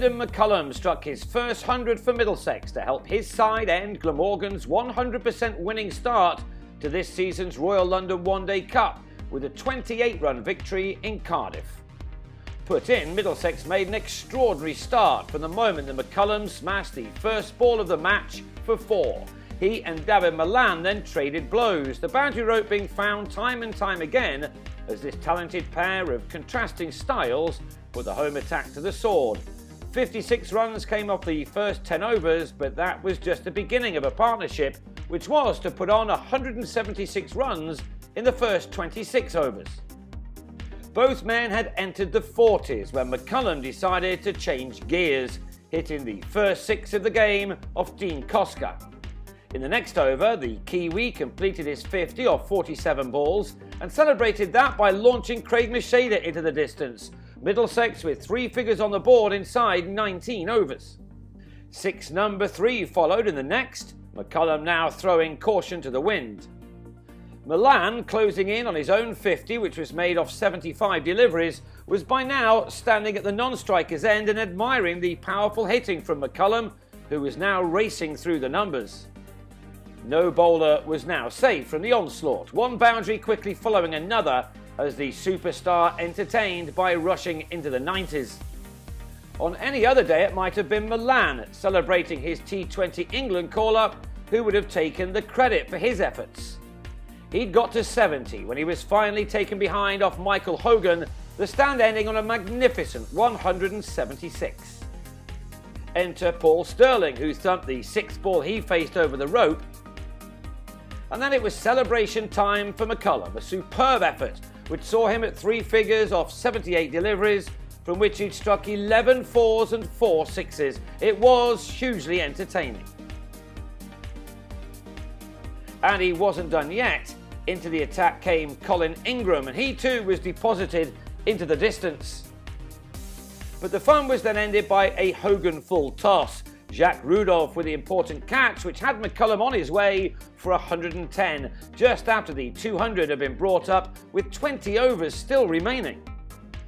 Brendon McCullum struck his first 100 for Middlesex to help his side end Glamorgan's 100% winning start to this season's Royal London One Day Cup with a 28-run victory in Cardiff. Put in, Middlesex made an extraordinary start from the moment that McCullum smashed the first ball of the match for 4. He and David Milan then traded blows, the boundary rope being found time and time again as this talented pair of contrasting styles put the home attack to the sword. 56 runs came off the first 10 overs, but that was just the beginning of a partnership which was to put on 176 runs in the first 26 overs. Both men had entered the 40s when McCullum decided to change gears, hitting the first 6 of the game off Dean Koska. In the next over, the Kiwi completed his 50 off 47 balls and celebrated that by launching Craig Macheda into the distance, Middlesex with 3 figures on the board inside 19 overs. 6 number 3 followed in the next, McCullum now throwing caution to the wind. Milan, closing in on his own 50, which was made off 75 deliveries, was by now standing at the non-striker's end and admiring the powerful hitting from McCullum, who was now racing through the numbers. No bowler was now safe from the onslaught, one boundary quickly following another as the superstar entertained by rushing into the 90s. On any other day it might have been Milan celebrating his T20 England call-up, who would have taken the credit for his efforts. He'd got to 70 when he was finally taken behind off Michael Hogan, the stand ending on a magnificent 176. Enter Paul Sterling, who thumped the 6th ball he faced over the rope. And then it was celebration time for McCullum, a superb effort which saw him at 3 figures off 78 deliveries, from which he'd struck 11 4s and 4 6s. It was hugely entertaining. And he wasn't done yet. Into the attack came Colin Ingram, and he too was deposited into the distance. But the fun was then ended by a Hogan full toss. Jacques Rudolph with the important catch, which had McCullum on his way for 110, just after the 200 had been brought up with 20 overs still remaining.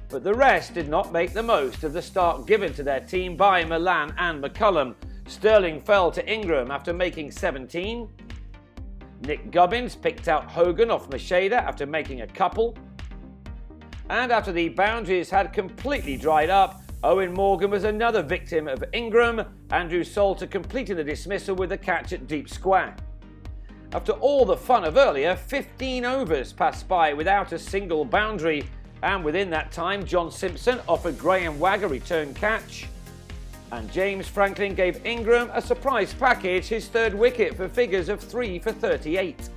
But the rest did not make the most of the start given to their team by Milan and McCullum. Sterling fell to Ingram after making 17. Nick Gubbins picked out Hogan off Macheda after making a couple. And after the boundaries had completely dried up, Owen Morgan was another victim of Ingram, Andrew Salter completing the dismissal with a catch at deep square. After all the fun of earlier, 15 overs passed by without a single boundary, and within that time John Simpson offered Graham Wagg a return catch, and James Franklin gave Ingram a surprise package, his 3rd wicket for figures of 3 for 38.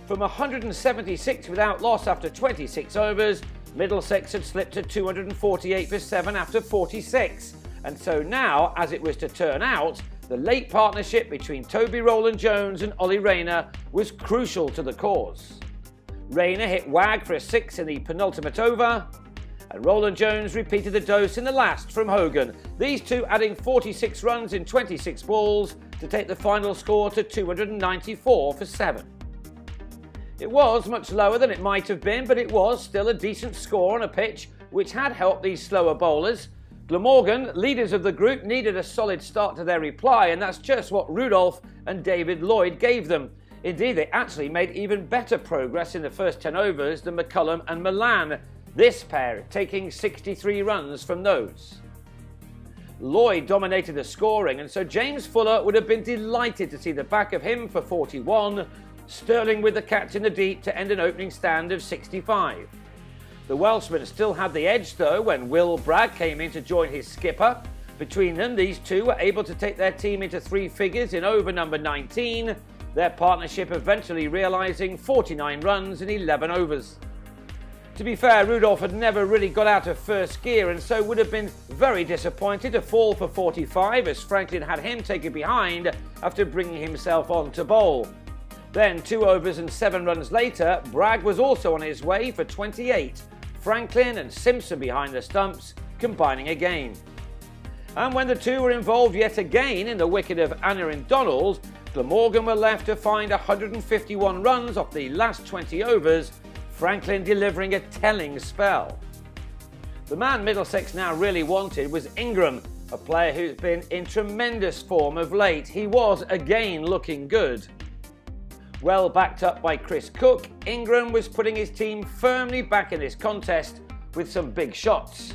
From 176 without loss after 26 overs, Middlesex had slipped to 248 for 7 after 46, and so now, as it was to turn out, the late partnership between Toby Rowland-Jones and Ollie Rayner was crucial to the cause. Rayner hit Wagg for a 6 in the penultimate over, and Rowland-Jones repeated the dose in the last from Hogan, these two adding 46 runs in 26 balls to take the final score to 294 for 7. It was much lower than it might have been, but it was still a decent score on a pitch which had helped these slower bowlers. Glamorgan, leaders of the group, needed a solid start to their reply, and that's just what Rudolph and David Lloyd gave them. Indeed, they actually made even better progress in the first 10 overs than McCullum and Milan, this pair taking 63 runs from those. Lloyd dominated the scoring, and so James Fuller would have been delighted to see the back of him for 41, Sterling with the catch in the deep to end an opening stand of 65. The Welshman still had the edge though when Will Bragg came in to join his skipper. Between them, these two were able to take their team into 3 figures in over number 19, their partnership eventually realising 49 runs in 11 overs. To be fair, Rudolph had never really got out of first gear and so would have been very disappointed to fall for 45 as Franklin had him taken behind after bringing himself on to bowl. Then 2 overs and 7 runs later, Bragg was also on his way for 28, Franklin and Simpson behind the stumps, combining again. And when the two were involved yet again in the wicket of Anna and Donald, Glamorgan were left to find 151 runs off the last 20 overs, Franklin delivering a telling spell. The man Middlesex now really wanted was Ingram, a player who's been in tremendous form of late. He was again looking good. Well backed up by Chris Cook, Ingram was putting his team firmly back in this contest with some big shots.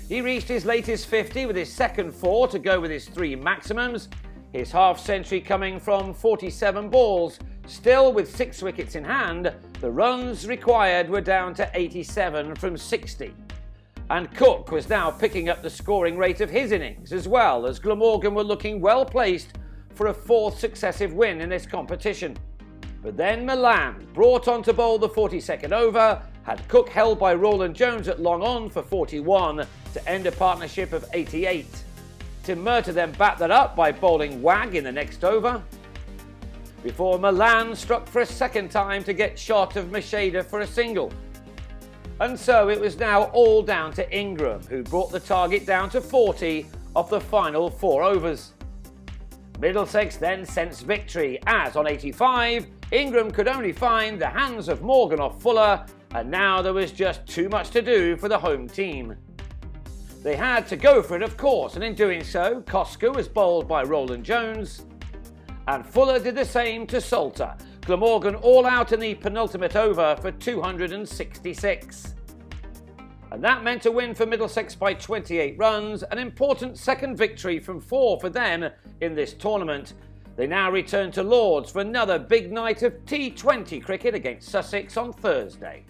He reached his latest 50 with his second 4 to go with his 3 maximums, his half-century coming from 47 balls. Still, with 6 wickets in hand, the runs required were down to 87 from 60. And Cook was now picking up the scoring rate of his innings, as well as Glamorgan were looking well placed for a 4th successive win in this competition. But then Milan, brought on to bowl the 42nd over, had Cook held by Roland Jones at long on for 41 to end a partnership of 88. Tim Murtagh then backed that up by bowling Wag in the next over, before Milan struck for a second time to get shot of Masheda for a single. And so it was now all down to Ingram, who brought the target down to 40 off the final 4 overs. Middlesex then sensed victory, as on 85, Ingram could only find the hands of Morgan off Fuller, and now there was just too much to do for the home team. They had to go for it, of course, and in doing so, Cosco was bowled by Roland Jones, and Fuller did the same to Salter. Glamorgan all out in the penultimate over for 266. And that meant a win for Middlesex by 28 runs, an important second victory from 4 for them in this tournament. They now return to Lords for another big night of T20 cricket against Sussex on Thursday.